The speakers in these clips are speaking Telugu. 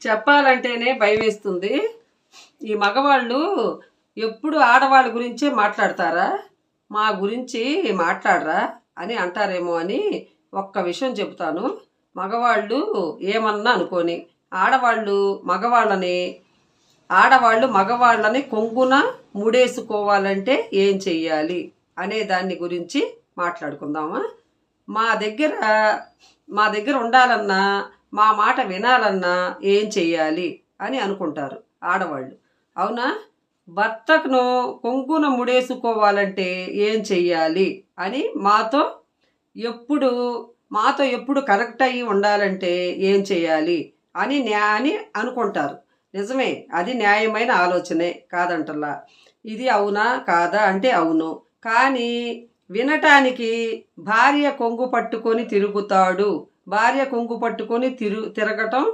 చెప్పాలంటేనే భయమేస్తుంది. ఈ మగవాళ్ళు ఎప్పుడు ఆడవాళ్ళ గురించే మాట్లాడతారా, మా గురించి మాట్లాడరా అని అంటారేమో అని ఒక్క విషయం చెబుతాను. మగవాళ్ళు ఏమన్నా అనుకోని ఆడవాళ్ళు మగవాళ్ళని కొంగున ముడేసుకోవాలంటే ఏం చెయ్యాలి అనే దాన్ని గురించి మాట్లాడుకుందామా. మా దగ్గర మా దగ్గర ఉండాలన్నా, మా మాట వినాలన్నా ఏం చెయ్యాలి అని అనుకుంటారు ఆడవాళ్ళు. అవునా? భర్తను కొంగున ముడేసుకోవాలంటే ఏం చెయ్యాలి అని మాతో ఎప్పుడు కనెక్ట్ అయ్యి ఉండాలంటే ఏం చెయ్యాలి అని అనుకుంటారు. నిజమే, అది న్యాయమైన ఆలోచనే, కాదంటల్లా. ఇది అవునా కాదా అంటే అవును. కానీ వినటానికి భార్య కొంగు పట్టుకొని తిరగటం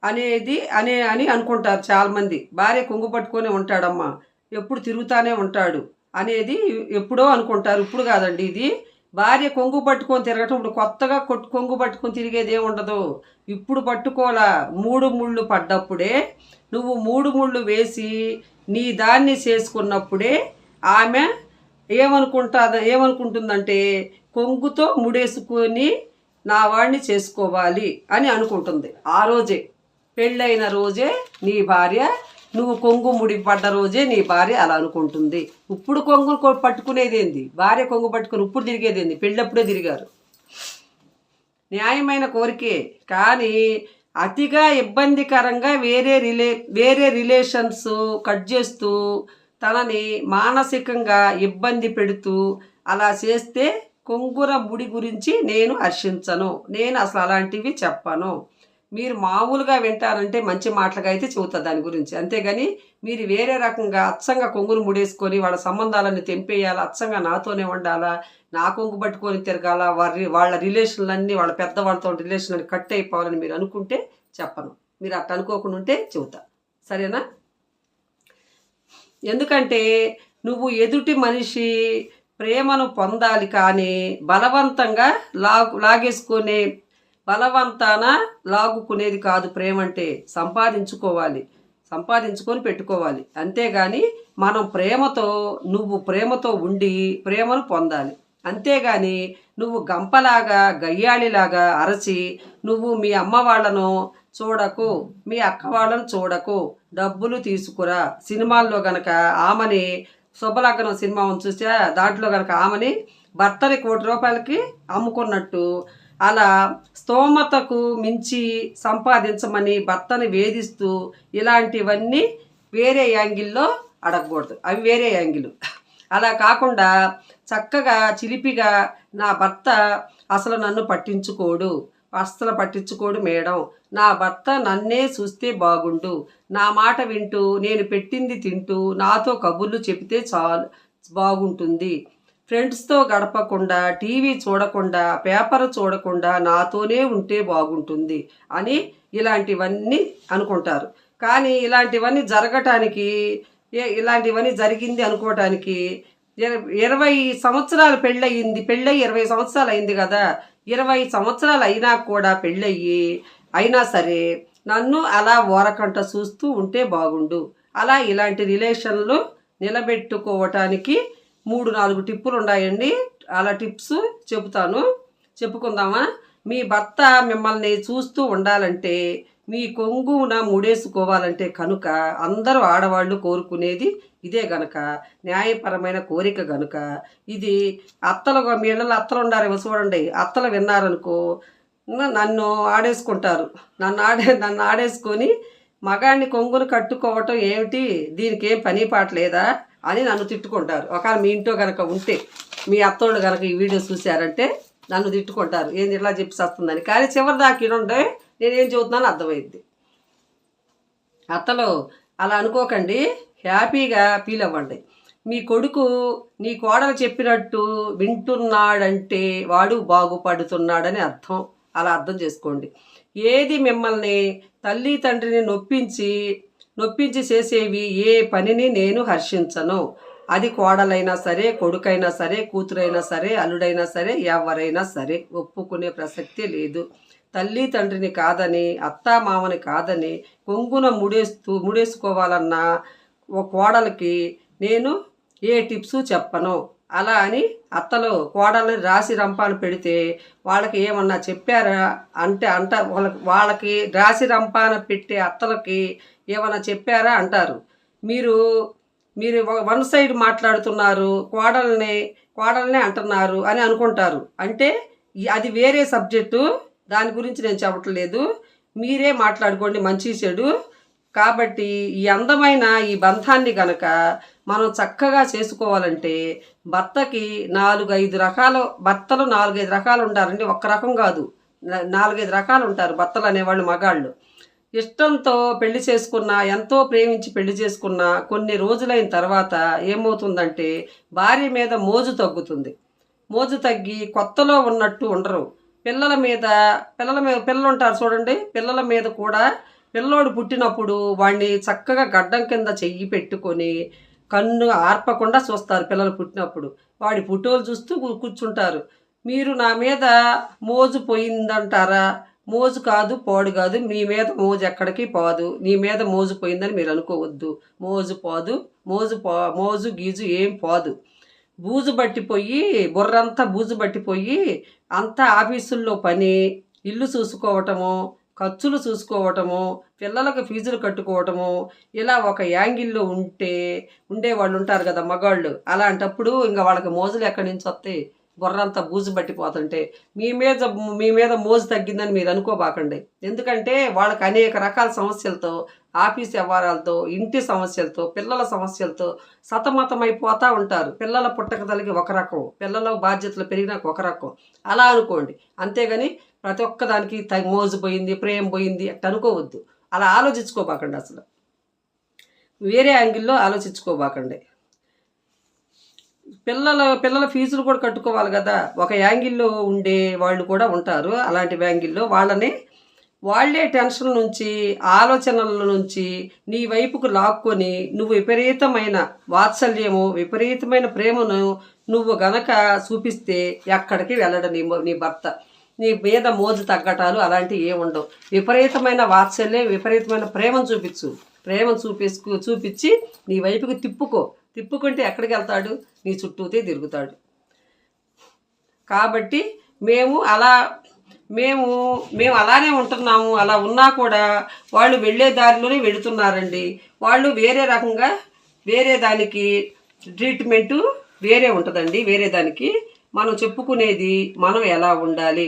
అని అనుకుంటారు చాలామంది. భార్య కొంగు పట్టుకొని ఉంటాడమ్మా, ఎప్పుడు తిరుగుతానే ఉంటాడు అనేది ఎప్పుడో అనుకుంటారు. ఇప్పుడు కాదండి ఇది. భార్య కొంగు పట్టుకొని తిరగటం ఇప్పుడు కొత్తగా కొంగు పట్టుకొని తిరిగేది ఏముండదు. ఇప్పుడు పట్టుకోలా, 3 ముళ్ళు పడ్డప్పుడే, నువ్వు 3 ముళ్ళు వేసి నీ దాన్ని చేసుకున్నప్పుడే ఆమె ఏమనుకుంటుందంటే కొంగుతో ముడేసుకొని నా వాడిని చేసుకోవాలి అని అనుకుంటుంది. ఆ రోజే, పెళ్ళైన రోజే నీ భార్య, నువ్వు కొంగు ముడి పడ్డ రోజే నీ భార్య అలా అనుకుంటుంది. ఇప్పుడు కొంగు పట్టుకునేదేంది? భార్య కొంగు పట్టుకుని ఇప్పుడు తిరిగేదేంది? పెళ్ళప్పుడే తిరిగారు. న్యాయమైన కోరికే, కానీ అతిగా ఇబ్బందికరంగా వేరే రిలేషన్స్ కట్ చేస్తూ తనని మానసికంగా ఇబ్బంది పెడుతూ అలా చేస్తే కొంగుర ముడి గురించి నేను హర్షించను. నేను అసలు అలాంటివి చెప్పను. మీరు మామూలుగా వింటారంటే మంచి మాటలుగా అయితే చెబుతా దాని గురించి. అంతేగాని మీరు వేరే రకంగా అచ్చంగా కొంగును ముడేసుకొని వాళ్ళ సంబంధాలన్నీ తెంపేయాలా, అచ్చంగా నాతోనే ఉండాలా, నా కొంగు పట్టుకొని తిరగాల, వాళ్ళ రిలేషన్లన్నీ, వాళ్ళ పెద్దవాళ్ళతో రిలేషన్లన్నీ కట్ అయిపోవాలని మీరు అనుకుంటే చెప్పను. మీరు అట్లా అనుకోకుండా ఉంటే చెబుతా, సరేనా? ఎందుకంటే నువ్వు ఎదుటి మనిషి ప్రేమను పొందాలి, కానీ బలవంతంగా లాగుకునేది కాదు. ప్రేమ అంటే సంపాదించుకొని పెట్టుకోవాలి. అంతేగాని నువ్వు ప్రేమతో ఉండి ప్రేమను పొందాలి. అంతేగాని నువ్వు గంపలాగా గయ్యాళిలాగా అరచి నువ్వు మీ అమ్మ వాళ్ళను చూడకు, మీ అక్క వాళ్ళను చూడకు, డబ్బులు తీసుకురా. సినిమాల్లో గనక ఆమెని, శుభలగ్నం సినిమా చూసా, దాంట్లో గనక ఆమెని భర్తని ₹1,00,00,000 అమ్ముకున్నట్టు అలా స్తోమతకు మించి సంపాదించమని భర్తని వేధిస్తూ ఇలాంటివన్నీ వేరే యాంగిల్లో అడగకూడదు. అవి వేరే యాంగిల్. అలా కాకుండా చక్కగా చిలిపిగా, నా భర్త అసలు నన్ను పట్టించుకోడు మేడం, నా భర్త నన్నే చూస్తే బాగుండు, నా మాట వింటూ నేను పెట్టింది తింటూ నాతో కబుర్లు చెబితే చాలు బాగుంటుంది, ఫ్రెండ్స్తో గడపకుండా, టీవీ చూడకుండా, పేపర్ చూడకుండా నాతోనే ఉంటే బాగుంటుంది అని ఇలాంటివన్నీ అనుకుంటారు. కానీ ఇలాంటివన్నీ జరిగింది అనుకోవటానికి 20 సంవత్సరాలు పెళ్ళయి 20 సంవత్సరాలు అయింది కదా. 20 సంవత్సరాలు అయినా కూడా అయినా సరే నన్ను అలా ఓరకంట చూస్తూ ఉంటే బాగుండు. అలా ఇలాంటి రిలేషన్లు నిలబెట్టుకోవటానికి 3-4 టిప్పులు ఉన్నాయండి. అలా టిప్స్ చెప్పుకుందామా? మీ భర్త మిమ్మల్ని చూస్తూ ఉండాలంటే, మీ కొంగున ముడేసుకోవాలంటే కనుక అందరూ ఆడవాళ్ళు కోరుకునేది ఇదే గనక, న్యాయపరమైన కోరిక గనుక, ఇది మీ ఇళ్ళలో అత్తలు ఉండారేమో చూడండి. అత్తలు విన్నారనుకో నన్ను ఆడేసుకుంటారు. నన్ను ఆడేసుకొని మగాడిని కొంగును కట్టుకోవటం ఏమిటి, దీనికి ఏం పని పాట లేదా అని నన్ను తిట్టుకుంటారు. ఒకవేళ మీ ఇంట్లో కనుక ఉంటే, మీ అత్తోళ్ళు కనుక ఈ వీడియో చూశారంటే నన్ను తిట్టుకుంటారు, ఏంది ఇట్లా చెప్పి వస్తుందని. కానీ చివరి దాకా ఇనుంటే నేనేం చెబుతున్నాను అర్థమైంది. అత్తలు అలా అనుకోకండి, హ్యాపీగా ఫీల్ అవ్వండి. మీ కొడుకు నీ కోడలు చెప్పినట్టు వింటున్నాడంటే వాడు బాగుపడుతున్నాడని అర్థం. అలా అర్థం చేసుకోండి. ఏది మిమ్మల్ని తల్లి తండ్రిని నొప్పించి చేసేవి ఏ పనిని నేను హర్షించను. అది కోడలైనా సరే, కొడుకైనా సరే, కూతురైనా సరే, అల్లుడైనా సరే, ఎవరైనా సరే ఒప్పుకునే ప్రసక్తే లేదు. తల్లి తండ్రిని కాదని, అత్తా మామని కాదని కొంగున ముడేసుకోవాలన్న ఓ కోడలికి నేను ఏ టిప్స్ చెప్పను. అలా అని అత్తలు కోడల్ని రాసి రంపాను పెడితే వాళ్ళకి ఏమన్నా చెప్పారా అంటే వాళ్ళకి రాసి రంపాన పెట్టే అత్తలకి ఏమన్నా చెప్పారా అంటారు. మీరు మీరు వన్ సైడ్ మాట్లాడుతున్నారు, కోడల్నే అంటున్నారు అని అనుకుంటారు. అంటే అది వేరే సబ్జెక్టు, దాని గురించి నేను చెప్పట్లేదు. మీరే మాట్లాడుకోండి మంచి చెడు. కాబట్టి ఈ అందమైన ఈ బంధాన్ని గనక మనం చక్కగా చేసుకోవాలంటే భర్తకి 4-5 రకాలు భర్తలు 4-5 రకాలు ఉంటారండి. ఒక్క రకం కాదు, 4-5 రకాలు ఉంటారు భర్తలు అనేవాళ్ళు. మగాళ్ళు ఇష్టంతో పెళ్లి చేసుకున్నా, ఎంతో ప్రేమించి పెళ్లి చేసుకున్నా కొన్ని రోజులైన తర్వాత ఏమవుతుందంటే భార్య మీద మోజు తగ్గుతుంది. మోజు తగ్గి కొత్తలో ఉన్నట్టు ఉండరు. పిల్లలు ఉంటారు చూడండి. పిల్లల మీద కూడా పిల్లోడు పుట్టినప్పుడు వాడిని చక్కగా గడ్డం కింద చెయ్యి పెట్టుకొని కన్ను ఆర్పకుండా చూస్తారు. పిల్లలు పుట్టినప్పుడు వాడి ఫోటోలు చూస్తూ కూర్చుంటారు. మీరు నా మీద మోజు పోయిందంటారా? మోజు కాదు, పోడు కాదు. మీ మీద మోజు ఎక్కడికి పోదు. నీ మీద మోజు పోయిందని మీరు అనుకోవద్దు. మోజు పోదు. మోజు గీజు ఏం పోదు. బూజు పట్టిపోయి బుర్రంతా బూజు పట్టిపోయి అంతా ఆఫీసుల్లో పని, ఇల్లు చూసుకోవటము, ఖర్చులు చూసుకోవటము, పిల్లలకు ఫీజులు కట్టుకోవటము, ఇలా ఒక యాంగిల్లో ఉండేవాళ్ళు ఉంటారు కదా మగాళ్ళు. అలాంటప్పుడు ఇంకా వాళ్ళకి మోజులు ఎక్కడి నుంచి వస్తాయి? బుర్రంతా బూజు పట్టిపోతుంటే మీ మీద మోజు తగ్గిందని మీరు అనుకోబాకండి. ఎందుకంటే వాళ్ళకి అనేక రకాల సమస్యలతో, ఆఫీస్ వ్యవహారాలతో, ఇంటి సమస్యలతో, పిల్లల సమస్యలతో సతమతమైపోతూ ఉంటారు. పిల్లల పుట్టకదలికి ఒక రకం, పిల్లల బాధ్యతలు పెరిగినాక ఒక రకం, అలా అనుకోండి. అంతేగాని ప్రతి ఒక్కదానికి మోజు పోయింది, ప్రేమ పోయింది అట్ట అనుకోవద్దు. అలా ఆలోచించుకోబాకండి. అసలు వేరే యాంగిల్లో ఆలోచించుకోబాకండి. పిల్లల ఫీజులు కూడా కట్టుకోవాలి కదా. ఒక యాంగిల్లో ఉండే వాళ్ళు కూడా ఉంటారు. అలాంటి యాంగిల్లో వాళ్ళే టెన్షన్ నుంచి, ఆలోచనల నుంచి నీ వైపుకు లాక్కొని నువ్వు విపరీతమైన వాత్సల్యము, విపరీతమైన ప్రేమను నువ్వు గనక చూపిస్తే ఎక్కడికి వెళ్ళడు నీ భర్త. నీ మీద మోజు తగ్గటాలు అలాంటివి ఏముండవు. విపరీతమైన వాత్సల్యం, విపరీతమైన ప్రేమను చూపించి నీ వైపుకి తిప్పుకుంటే ఎక్కడికి వెళ్తాడు? నీ చుట్టూతే తిరుగుతాడు. కాబట్టి మేము అలానే ఉంటున్నాము. అలా ఉన్నా కూడా వాళ్ళు వెళ్ళే దారిలోనే వెళుతున్నారండి. వాళ్ళు వేరే రకంగా, వేరే దానికి ట్రీట్మెంటు వేరే ఉంటుందండి. వేరే దానికి మనం చెప్పుకునేది మనం ఎలా ఉండాలి.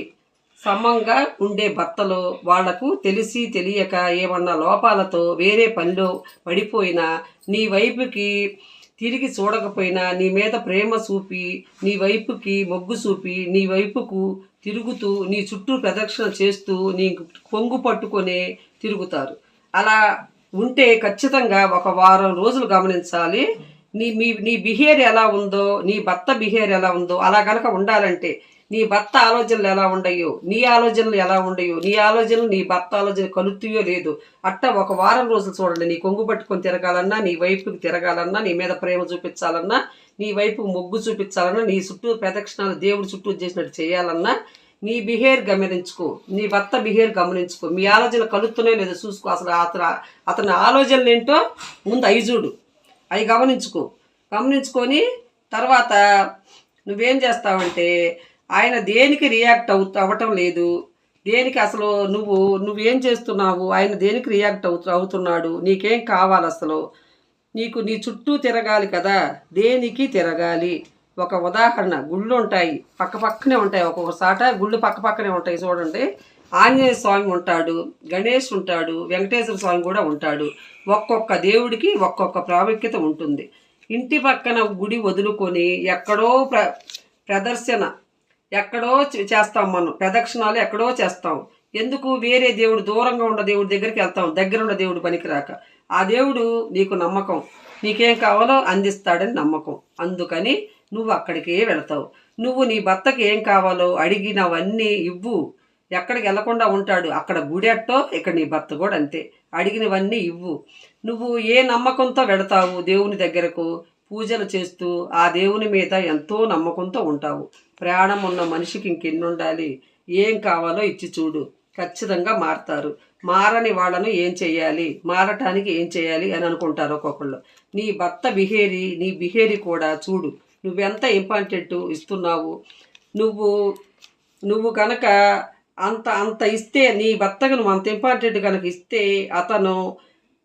సమంగా ఉండే భర్తలు వాళ్లకు తెలిసి తెలియక ఏమన్నా లోపాలతో వేరే పనిలో పడిపోయినా, నీ వైపుకి తిరిగి చూడకపోయినా, నీ మీద ప్రేమ చూపి, నీ వైపుకి మొగ్గు చూపి, నీ వైపుకు తిరుగుతూ, నీ చుట్టూ ప్రదక్షిణ చేస్తూ, నీ కొంగు పట్టుకొనే తిరుగుతారు. అలా ఉంటే ఖచ్చితంగా ఒక వారం రోజులు గమనించాలి. నీ బిహేవియర్ ఎలా ఉందో, నీ భర్త బిహేవియర్ ఎలా ఉందో అలా గనక ఉండాలంటే నీ భర్త ఆలోచనలు ఎలా ఉండయో, నీ ఆలోచనలు ఎలా ఉండయో, నీ ఆలోచనలు నీ భర్త ఆలోచన కలుగుతాయో లేదు, అట్టా ఒక వారం రోజులు చూడండి. నీ కొంగు పట్టుకొని తిరగాలన్నా, నీ వైపుకి తిరగాలన్నా, నీ మీద ప్రేమ చూపించాలన్నా, నీ వైపు మొగ్గు చూపించాలన్నా, నీ చుట్టూ ప్రదక్షిణాలు దేవుడి చుట్టూ చేసినట్టు చేయాలన్నా నీ బిహేవియర్ గమనించుకో, నీ భర్త బిహేవియర్ గమనించుకో. మీ ఆలోచన కలుగుతున్నాయో లేదో చూసుకో. అసలు అతని ఆలోచనలు ఏంటో ముందు అవి చూడు, అవి గమనించుకొని తర్వాత నువ్వేం చేస్తావంటే ఆయన దేనికి రియాక్ట్ అవ్వటం లేదు, దేనికి అసలు నువ్వేం చేస్తున్నావు, ఆయన దేనికి రియాక్ట్ అవుతున్నాడు, నీకేం కావాలి, అసలు నీకు నీ చుట్టూ తిరగాలి కదా, దేనికి తిరగాలి. ఒక ఉదాహరణ, గుళ్ళు ఉంటాయి, పక్కనే ఉంటాయి. ఒక్కొక్కసాట గుళ్ళు పక్కనే ఉంటాయి చూడండి. ఆంజనేయ స్వామి ఉంటాడు, గణేష్ ఉంటాడు, వెంకటేశ్వర స్వామి కూడా ఉంటాడు. ఒక్కొక్క దేవుడికి ఒక్కొక్క ప్రాముఖ్యత ఉంటుంది. ఇంటి పక్కన గుడి వదులుకొని ఎక్కడో ప్రదర్శన ఎక్కడో చేస్తాం, మనం ప్రదక్షిణాలు ఎక్కడో చేస్తాం. ఎందుకు? వేరే దేవుడు, దూరంగా ఉన్న దేవుడి దగ్గరికి వెళ్తాం, దగ్గర ఉన్న దేవుడు పనికిరాక. ఆ దేవుడు నీకు నమ్మకం, నీకేం కావాలో అందిస్తాడని నమ్మకం. అందుకని నువ్వు అక్కడికే వెళతావు. నువ్వు నీ భర్తకి ఏం కావాలో అడిగినవన్నీ ఇవ్వు. ఎక్కడికి వెళ్లకుండా ఉంటాడు, అక్కడ గుడెట్టో ఇక్కడ నీ భర్త కూడా అంతే. అడిగినవన్నీ ఇవ్వు. నువ్వు ఏ నమ్మకంతో వెళతావు దేవుని దగ్గరకు, పూజలు చేస్తూ ఆ దేవుని మీద ఎంతో నమ్మకంతో ఉంటావు. ప్రాణం ఉన్న మనిషికి ఇంకెన్నుండాలి? ఏం కావాలో ఇచ్చి చూడు. ఖచ్చితంగా మారతారు. మారని వాళ్ళను ఏం చేయాలి, మారటానికి ఏం చేయాలి అని అనుకుంటారు ఒక్కొక్కళ్ళు. నీ భర్త నీ బిహేరీ కూడా చూడు. నువ్వెంత ఇంపార్టెంట్ ఇస్తున్నావు. నువ్వు నువ్వు కనుక అంత అంత ఇస్తే, నీ భర్తకు నువ్వు అంత ఇంపార్టెంట్ కనుక ఇస్తే, అతను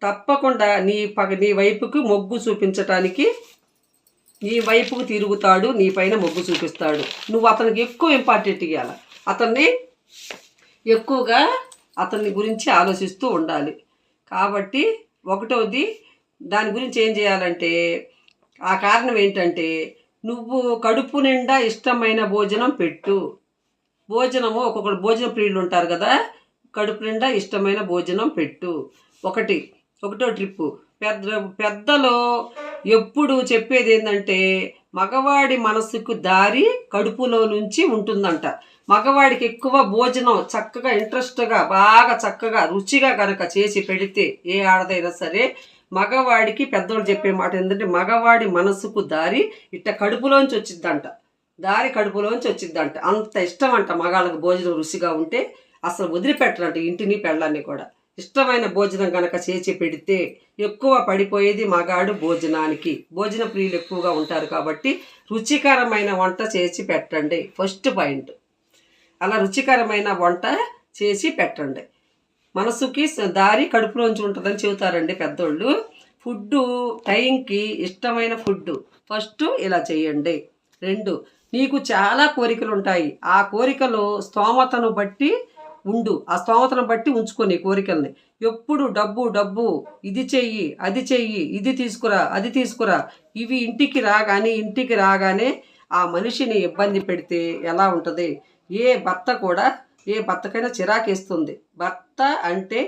తప్పకుండా నీ వైపుకు మొగ్గు చూపించటానికి నీ వైపుకు తిరుగుతాడు, నీ పైన మొగ్గు చూపిస్తాడు. నువ్వు అతనికి ఎక్కువ ఇంపార్టెంట్ ఇవ్వాలి. అతన్ని ఎక్కువగా అతని గురించి ఆలోచిస్తూ ఉండాలి. కాబట్టి ఒకటోది, దాని గురించి ఏం చేయాలంటే, ఆ కారణం ఏంటంటే, నువ్వు కడుపు నిండా ఇష్టమైన భోజనం పెట్టు. ఒక్కొక్కరు భోజన ప్రియులు ఉంటారు కదా, కడుపు నిండా ఇష్టమైన భోజనం పెట్టు. ఒకటో ట్రిప్పు. పెద్దలు ఎప్పుడు చెప్పేది ఏంటంటే, మగవాడి మనసుకు దారి కడుపులో నుంచి ఉంటుందంట. మగవాడికి ఎక్కువ భోజనం చక్కగా ఇంట్రెస్ట్గా బాగా చక్కగా రుచిగా కనుక చేసి పెడితే, ఏ ఆడదైనా సరే, మగవాడికి పెద్దోళ్ళు చెప్పే మాట ఏంటంటే, మగవాడి మనసుకు దారి ఇట్ట కడుపులోంచి వచ్చిద్దంట. కడుపులోంచి వచ్చిద్దంట. అంత ఇష్టం అంట మగాళ్ళకి భోజనం రుచిగా ఉంటే. అసలు వదిలిపెట్టరంట ఇంటిని పెళ్ళాన్ని కూడా. ఇష్టమైన భోజనం కనుక చేసి పెడితే ఎక్కువ పడిపోయేది మగాడు భోజనానికి. భోజన ప్రియులు ఎక్కువగా ఉంటారు కాబట్టి రుచికరమైన వంట చేసి పెట్టండి. ఫస్ట్ పాయింట్, అలా రుచికరమైన వంట చేసి పెట్టండి. మనసుకి దారి కడుపులోంచి ఉంటుందని చెబుతారండి పెద్దోళ్ళు. ఫుడ్డు టైంకి ఇష్టమైన ఫుడ్డు ఫస్ట్ ఇలా చేయండి. 2, నీకు చాలా కోరికలు ఉంటాయి. ఆ కోరికలు స్తోమతను బట్టి ఆ స్తోమతను బట్టి ఉంచుకో నీ కోరికల్ని. ఎప్పుడు డబ్బు, ఇది చెయ్యి, అది చెయ్యి, ఇది తీసుకురా, అది తీసుకురా, ఇవి ఇంటికి రాగానే ఆ మనిషిని ఇబ్బంది పెడితే ఎలా ఉంటుంది? ఏ భర్తకైనా చిరాకేస్తుంది. భర్త అంటే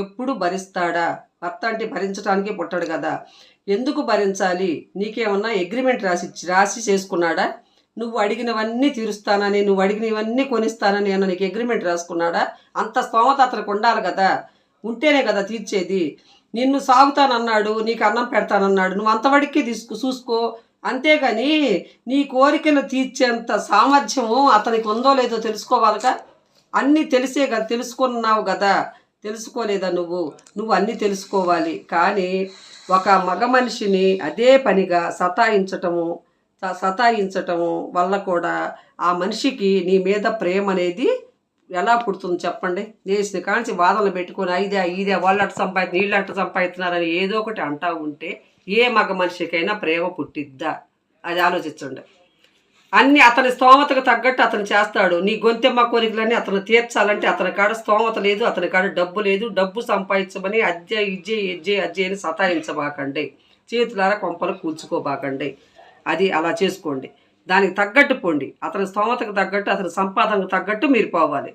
ఎప్పుడు భరిస్తాడా? భర్త అంటే భరించడానికి పుట్టాడు కదా. ఎందుకు భరించాలి? నీకేమన్నా అగ్రిమెంట్ రాసి చేసుకున్నాడా? నువ్వు అడిగినవన్నీ తీరుస్తానని, నువ్వు అడిగినవన్నీ కొనిస్తానని అన్న నీకు అగ్రిమెంట్ రాసుకున్నాడా? అంత స్తోమత అతనికి ఉండాలి కదా. ఉంటేనే కదా తీర్చేది. నిన్ను సాగుతానన్నాడు, నీకు అన్నం పెడతానన్నాడు, నువ్వు అంతవడికి చూసుకో. అంతేగాని నీ కోరికలు తీర్చేంత సామర్థ్యము అతనికి ఉందో లేదో తెలుసుకోవాలిగా. అన్నీ తెలుసుకున్నావు కదా. తెలుసుకోలేదా నువ్వు అన్నీ తెలుసుకోవాలి. కానీ ఒక మగ మనిషిని అదే పనిగా సతాయించటము వల్ల కూడా ఆ మనిషికి నీ మీద ప్రేమ అనేది ఎలా పుడుతుంది చెప్పండి? లేచిన కాంచి వాదనలు పెట్టుకొని ఇదే వాళ్ళు అట్ట సంపాదించిన, వీళ్ళు అట్ట సంపాదిస్తున్నారని ఏదో ఒకటి అంటా ఉంటే ఏ మగ మనిషికైనా ప్రేమ పుట్టిద్దా? అది ఆలోచించండి. అన్నీ అతని స్తోమతకు తగ్గట్టు అతను చేస్తాడు. నీ గొంతెమ్మ కోరికలన్నీ అతను తీర్చాలంటే అతని కాడ స్తోమత లేదు, అతని కాడ డబ్బు లేదు. డబ్బు సంపాదించమని అజ్జే అని సతాయించబాకండి. చేతులారా కొంపలు కూల్చుకోబాకండి. అది అలా చేసుకోండి. దానికి తగ్గట్టు పోండి. అతని స్తోమతకు తగ్గట్టు, అతని సంపాదనకు తగ్గట్టు మీరు పోవాలి.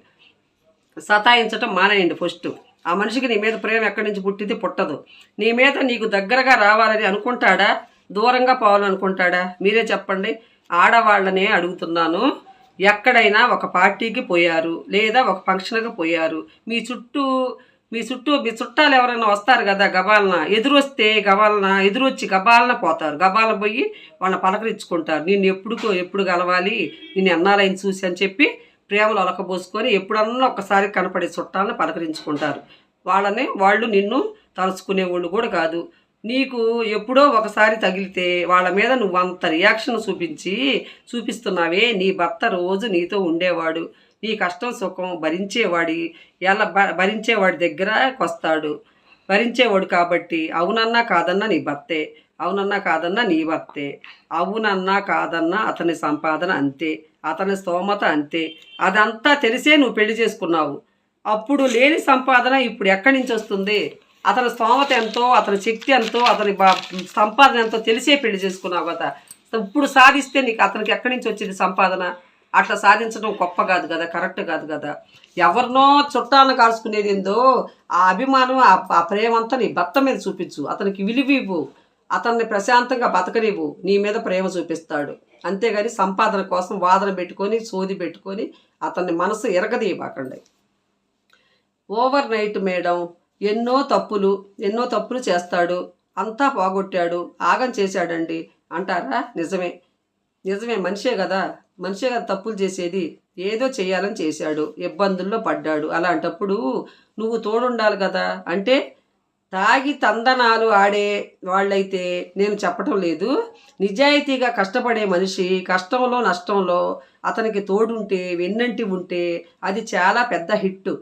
సతాయించటం మానేయండి ఫస్ట్. ఆ మనిషికి నీ మీద ప్రేమ ఎక్కడి నుంచి పుట్టదు. నీ మీద నీకు దగ్గరగా రావాలని అనుకుంటాడా? దూరంగా పోవాలనుకుంటాడా? మీరే చెప్పండి. ఆడవాళ్ళనే అడుగుతున్నాను. ఎక్కడైనా ఒక పార్టీకి పోయారు, లేదా ఒక ఫంక్షన్కి పోయారు, మీ చుట్టాలు ఎవరైనా వస్తారు కదా, ఎదురొచ్చి గబాలన పోతారు. గబాల పోయి వాళ్ళని పలకరించుకుంటారు. నిన్ను ఎప్పుడు కలవాలి, నిన్ను ఎన్నాలైన చూసి అని చెప్పి ప్రేమలు అలకబోసుకొని ఎప్పుడన్నా ఒక్కసారి కనపడే చుట్టాలను పలకరించుకుంటారు. వాళ్ళు నిన్ను తలుచుకునేవాళ్ళు కూడా కాదు. నీకు ఎప్పుడో ఒకసారి తగిలితే వాళ్ళ మీద నువ్వు అంత రియాక్షన్ చూపిస్తున్నావే. నీ భర్త రోజు నీతో ఉండేవాడు, నీ కష్టం సుఖం భరించేవాడి దగ్గరకు వస్తాడు. భరించేవాడు కాబట్టి అవునన్నా కాదన్నా నీ భర్తే, అవునన్నా కాదన్నా నీ భర్తే, అవునన్నా కాదన్నా అతని సంపాదన అంతే, అతని స్తోమత అంతే. అదంతా తెలిసే నువ్వు పెళ్లి చేసుకున్నావు. అప్పుడు లేని సంపాదన ఇప్పుడు ఎక్కడి నుంచి వస్తుంది? అతని స్తోమత ఎంతో, అతని శక్తి ఎంతో, అతని సంపాదన ఎంతో తెలిసే పెళ్లి చేసుకున్నావు కదా. ఇప్పుడు సాధిస్తే నీకు అతనికి ఎక్కడి నుంచి వచ్చింది సంపాదన? అట్లా సాధించడం గొప్ప కాదు కదా, కరెక్ట్ కాదు కదా. ఎవరినో చుట్టాలను కాల్చుకునేది ఏందో ఆ అభిమానం, ఆ ప్రేమంతా నీ భర్త మీద చూపించు. అతనికి విలువివ్వు, అతన్ని ప్రశాంతంగా బతకనివ్వు. నీ మీద ప్రేమ చూపిస్తాడు. అంతేగాని సంపాదన కోసం వాదన పెట్టుకొని సోది పెట్టుకొని అతన్ని మనసు ఎరగదీయబాకండి. ఓవర్ నైట్ మేడం ఎన్నో తప్పులు చేస్తాడు, అంతా పోగొట్టాడు, ఆగం చేశాడండి అంటారా? నిజమే, మనిషే కదా. మనిషే కదా తప్పులు చేసేది. ఏదో చేయాలని చేశాడు, ఇబ్బందుల్లో పడ్డాడు. అలాంటప్పుడు నువ్వు తోడుండాలి కదా. అంటే తాగి తందనాలు ఆడే వాళ్ళైతే నేను చెప్పటం లేదు. నిజాయితీగా కష్టపడే మనిషి కష్టంలో నష్టంలో అతనికి తోడుంటే వెన్నంటి ఉంటే అది చాలా పెద్ద హిట్.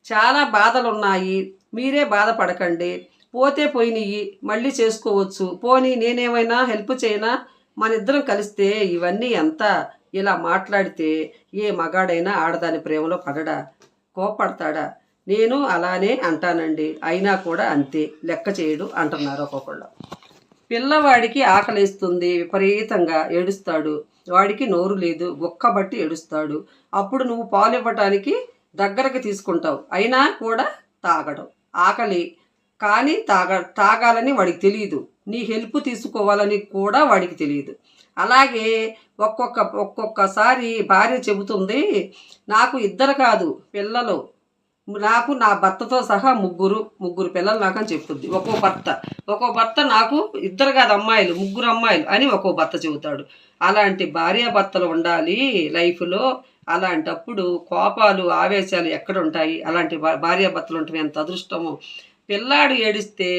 చాలా బాధలున్నాయి, మీరే బాధపడకండి. పోతే పోయినయి, మళ్ళీ చేసుకోవచ్చు. పోనీ నేనేమైనా హెల్ప్ చేయనా, మన ఇద్దరం కలిస్తే ఇవన్నీ ఎంత. ఇలా మాట్లాడితే ఏ మగాడైనా ఆడదాని ప్రేమలో పడడా, కోపడతాడా? నేను అలానే అంటానండి. అయినా కూడా అంతే, లెక్క చేయడు అంటున్నారు ఒక్కొక్కళ్ళు. పిల్లవాడికి ఆకలేస్తుంది, విపరీతంగా ఏడుస్తాడు. వాడికి నోరు లేదు, గుక్కబట్టి ఏడుస్తాడు. అప్పుడు నువ్వు పాలు ఇవ్వటానికి దగ్గరకు తీసుకుంటావు, అయినా కూడా తాగడం. ఆకలి కానీ తాగాలని వాడికి తెలియదు. నీ హెల్ప్ తీసుకోవాలని కూడా వాడికి తెలియదు. అలాగే ఒక్కొక్కసారి భార్య చెబుతుంది, నాకు ఇద్దరు కాదు పిల్లలు, నాకు నా భర్తతో సహా ముగ్గురు పిల్లలు నాకని చెప్తుంది. ఒక్కో భర్త నాకు ఇద్దరు కాదు అమ్మాయిలు, ముగ్గురు అమ్మాయిలు అని ఒక్కో భర్త చెబుతాడు. అలాంటి భార్యాభర్తలు ఉండాలి లైఫ్లో. అలాంటప్పుడు కోపాలు ఆవేశాలు ఎక్కడ ఉంటాయి? అలాంటి భార్యాభర్తలు ఉంటే ఎంత అదృష్టమో. పిల్లాడు ఏడిస్తే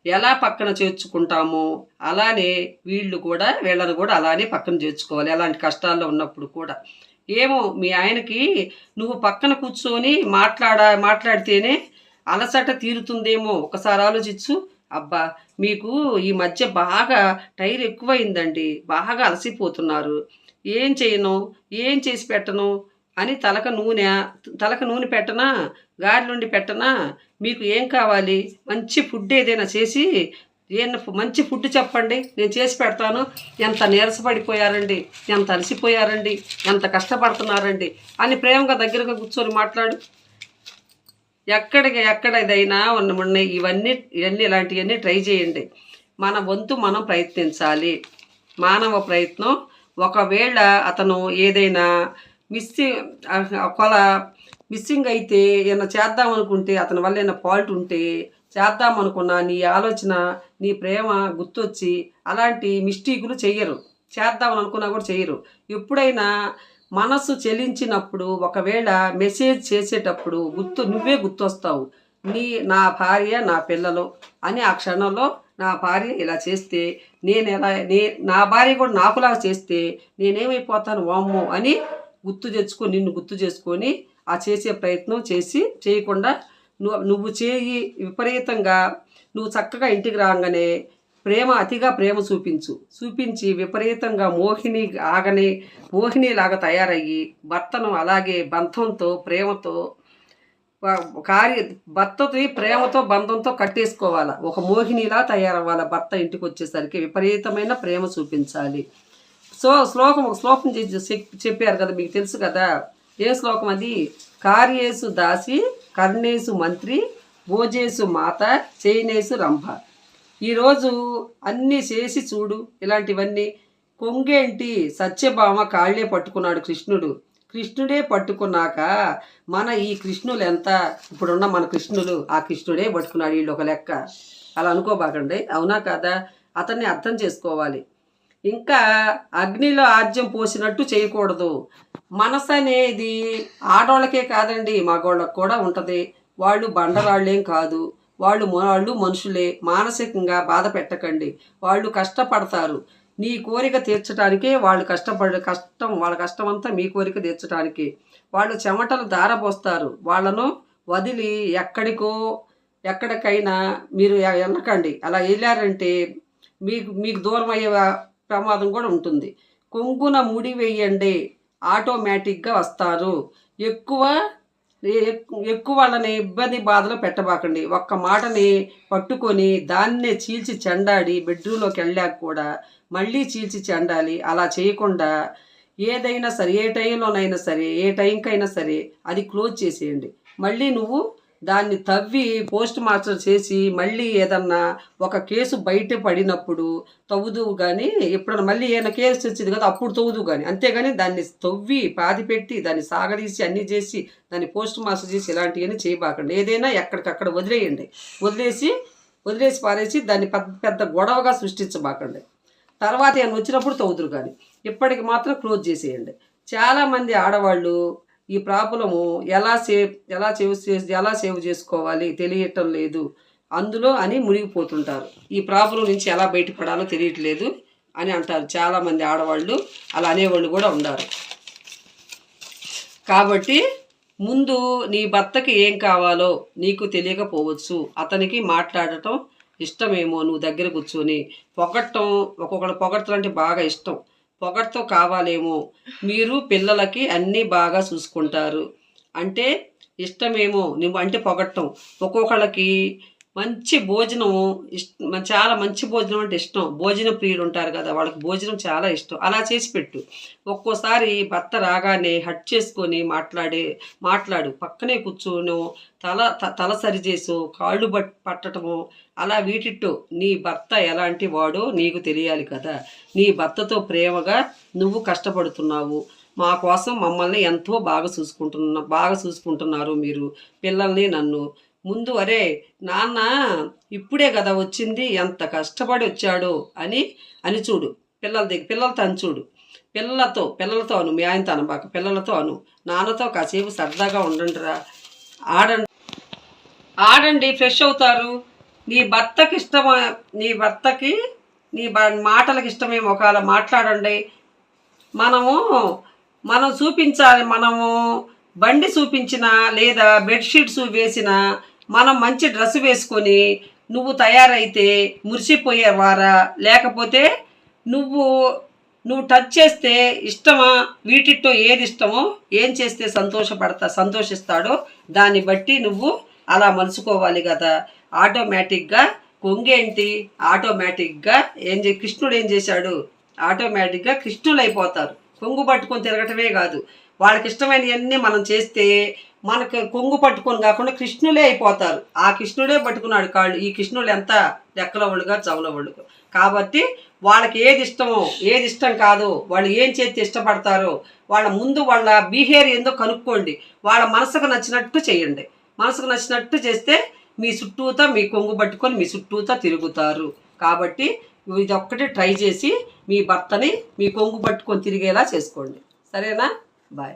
ఎలా పక్కన చేర్చుకుంటామో అలానే వీళ్ళను కూడా అలానే పక్కన చేర్చుకోవాలి, అలాంటి కష్టాల్లో ఉన్నప్పుడు కూడా. ఏమో మీ ఆయనకి నువ్వు పక్కన కూర్చొని మాట్లాడితేనే అలసట తీరుతుందేమో, ఒకసారి ఆలోచించు. అబ్బా మీకు ఈ మధ్య బాగా టైర్ ఎక్కువైందండి, బాగా అలసిపోతున్నారు, ఏం చేయను, ఏం చేసి పెట్టను అని తలకు నూనె పెట్టనా, గారెలుండి పెట్టనా, మీకు ఏం కావాలి, మంచి ఫుడ్ ఏదైనా చేసి మంచి ఫుడ్ చెప్పండి, నేను చేసి పెడతాను. ఎంత నీరసపడిపోయారండి, ఎంత అలసిపోయారండి, ఎంత కష్టపడుతున్నారండి అని ప్రేమగా దగ్గరగా కూర్చొని మాట్లాడు. ఎక్కడైనా ఉన్నాయి ఇవన్నీ ఇలాంటివన్నీ ట్రై చేయండి. మన వంతు మనం ప్రయత్నించాలి. మానవ ప్రయత్నం. ఒకవేళ అతను ఏదైనా మిస్సింగ్ అయితే ఏమైనా చేద్దాం అనుకుంటే, అతని వల్ల ఏమైనా ఫాల్ట్ ఉంటే, చేద్దాం అనుకున్నా నీ ఆలోచన నీ ప్రేమ గుర్తొచ్చి అలాంటి మిస్టేకులు చెయ్యరు. చేద్దామని అనుకున్నా కూడా చెయ్యరు. ఎప్పుడైనా మనసు చెలించినప్పుడు ఒకవేళ మెసేజ్ చేసేటప్పుడు నువ్వే గుర్తొస్తావు. నా భార్య నా పిల్లలు అని ఆ క్షణంలో నా భార్య ఇలా చేస్తే నా భార్య కూడా నాకులాగా చేస్తే నేనేమైపోతాను వామ్మో అని నిన్ను గుర్తు చేసుకొని ఆ చేసే ప్రయత్నం చేయకుండా నువ్వు విపరీతంగా నువ్వు చక్కగా ఇంటికి రాగానే అతిగా ప్రేమ చూపించి విపరీతంగా మోహినిలాగా తయారయ్యి భర్తను అలాగే బంధంతో ప్రేమతో ప్రేమతో బంధంతో కట్టేసుకోవాలా. ఒక మోహినిలా తయారవ్వాలా. భర్త ఇంటికి వచ్చేసరికి విపరీతమైన ప్రేమ చూపించాలి. శ్లోకం చెప్పారు కదా, మీకు తెలుసు కదా. ఏ శ్లోకం అది? కార్యేసు దాసి, కర్ణేసు మంత్రి, భోజేసు మాత, చైనేసు రంభ. ఈరోజు అన్నీ చేసి చూడు ఇలాంటివన్నీ. కొంగేంటి సత్యభామ కాళ్ళే పట్టుకున్నాడు కృష్ణుడే పట్టుకున్నాక ఈ కృష్ణులు ఎంత, ఇప్పుడున్న మన కృష్ణులు ఆ కృష్ణుడే పట్టుకున్నాడు, వీళ్ళు ఒక లెక్క. అలా అనుకోబాకండి, అవునా కదా? అతన్ని అర్థం చేసుకోవాలి. ఇంకా అగ్నిలో ఆజ్యం పోసినట్టు చేయకూడదు. మనసు అనేది ఆడవాళ్ళకే కాదండి, మగవాళ్ళకు కూడా ఉంటుంది. వాళ్ళు బండరాళ్ళేం కాదు, వాళ్ళు మనుషులే. మానసికంగా బాధ పెట్టకండి, వాళ్ళు కష్టపడతారు. నీ కోరిక తీర్చడానికే వాళ్ళు వాళ్ళ కష్టం అంతా మీ కోరిక తీర్చడానికి. వాళ్ళు చెమటలు ధారపోస్తారు. వాళ్ళను వదిలి ఎక్కడికైనా మీరు వెళ్ళకండి. అలా వెళ్ళారంటే మీకు దూరం అయ్యే ప్రమాదం కూడా ఉంటుంది. కొంగున ముడి వేయండి, ఆటోమేటిక్గా వస్తారు. ఎక్కువ వాళ్ళని ఇబ్బంది బాధలో పెట్టబాకండి. ఒక్క మాటని పట్టుకొని దాన్నే చీల్చి చెండాడి బెడ్రూమ్లోకి వెళ్ళాక కూడా మళ్ళీ చీల్చి చెండాలి. అలా చేయకుండా ఏదైనా సరే, ఏ టైంలోనైనా సరే, ఏ టైంకైనా సరే అది క్లోజ్ చేసేయండి. మళ్ళీ నువ్వు దాన్ని తవ్వి పోస్ట్ మాస్టర్ చేసి మళ్ళీ ఏదన్నా ఒక కేసు బయట పడినప్పుడు తవ్వుదువు కానీ, ఎప్పుడన్నా మళ్ళీ ఏదైనా కేసు వచ్చింది కదా అప్పుడు తవ్వుదువు కానీ, అంతేగాని దాన్ని తవ్వి పాతిపెట్టి దాన్ని సాగదీసి అన్నీ చేసి దాన్ని పోస్ట్ మాస్టర్ చేసి ఇలాంటివన్నీ చేయబాకండి. ఏదైనా ఎక్కడికక్కడ వదిలేసి పారేసి దాన్ని పెద్ద గొడవగా సృష్టించబాకండి. తర్వాత ఏమైనా వచ్చినప్పుడు తవ్వుతురు కానీ ఇప్పటికి మాత్రం క్లోజ్ చేసేయండి. చాలామంది ఆడవాళ్ళు ఈ ప్రాబ్లము ఎలా సేవ్ చేసుకోవాలి తెలియటం లేదు అందులో అని మునిగిపోతుంటారు. ఈ ప్రాబ్లం నుంచి ఎలా బయటపడాలో తెలియట్లేదు అని అంటారు చాలామంది ఆడవాళ్ళు, అలా అనేవాళ్ళు కూడా ఉన్నారు. కాబట్టి ముందు నీ భర్తకి ఏం కావాలో నీకు తెలియకపోవచ్చు. అతనికి మాట్లాడటం ఇష్టమేమో, నువ్వు దగ్గర కూర్చొని పొగట్టం, ఒక్కొక్కరు పొగడతలు అంటే బాగా ఇష్టం, పొగడతో కావాలేమో. మీరు పిల్లలకి అన్నీ బాగా చూసుకుంటారు అంటే ఇష్టమేమో నువ్వు అంటే పొగట్టం. ఒక్కొక్కళ్ళకి మంచి భోజనం చాలా మంచి భోజనం అంటే ఇష్టం, భోజన ప్రియులు ఉంటారు కదా, వాళ్ళకి భోజనం చాలా ఇష్టం. అలా చేసి పెట్టు. ఒక్కోసారి భర్త రాగానే హట్ చేసుకొని మాట్లాడు, పక్కనే కూర్చోను, తల సరిచేసు, కాళ్ళు పట్టడము, అలా వీటితో నీ భర్త ఎలాంటి వాడో నీకు తెలియాలి కదా. నీ భర్తతో ప్రేమగా నువ్వు కష్టపడుతున్నావు, మా కోసం మమ్మల్ని ఎంతో బాగా చూసుకుంటున్నారు మీరు, పిల్లల్ని నన్ను. ముందు అరే నాన్న ఇప్పుడే కదా వచ్చింది, ఎంత కష్టపడి వచ్చాడో అని చూడు. పిల్లలతో అని చూడు. పిల్లలతో అను, మీ ఆయనతో అనబాక, పిల్లలతో అను, నాన్నతో కాసేపు సరదాగా ఉండండిరా, ఆడండి, ఫ్రెష్ అవుతారు. నీ భర్తకి నీ మాటలకు ఇష్టమే ఒకవేళ మాట్లాడండి. మనం చూపించాలి. మనము బండి చూపించినా లేదా బెడ్షీట్స్ వేసినా మనం మంచి డ్రెస్ వేసుకొని నువ్వు తయారైతే మురిసిపోయేవారా, లేకపోతే నువ్వు టచ్ చేస్తే ఇష్టమా, వీటితో ఏది ఇష్టమో, ఏం చేస్తే సంతోషిస్తాడో దాన్ని బట్టి నువ్వు అలా మలుచుకోవాలి కదా. ఆటోమేటిక్గా కొంగేంటి, ఆటోమేటిక్గా కృష్ణుడు ఏం చేశాడు, ఆటోమేటిక్గా కృష్ణులు అయిపోతారు. కొంగు పట్టుకొని తిరగటమే కాదు, వాళ్ళకి ఇష్టమైనవన్నీ మనం చేస్తే మనకు కొంగు పట్టుకొని కాకుండా కృష్ణులే అయిపోతారు. ఆ కృష్ణుడే పట్టుకున్నాడు కాళ్ళు. ఈ కృష్ణులు ఎంత లెక్కల వాళ్ళుగా చవల వాళ్ళుగా. కాబట్టి వాళ్ళకి ఏది ఇష్టమో ఏది ఇష్టం కాదో, వాళ్ళు ఏం చేస్తే ఇష్టపడతారో వాళ్ళ బిహేవియర్ ఏందో కనుక్కోండి. వాళ్ళ మనసుకు నచ్చినట్టు చేయండి. మనసుకు నచ్చినట్టు చేస్తే మీ చుట్టూతా మీ కొంగు పట్టుకొని మీ చుట్టూతా తిరుగుతారు. కాబట్టి ఇది ఒక్కటి ట్రై చేసి మీ భర్తని మీ కొంగు పట్టుకొని తిరిగేలా చేసుకోండి. సరేనా? బాయ్.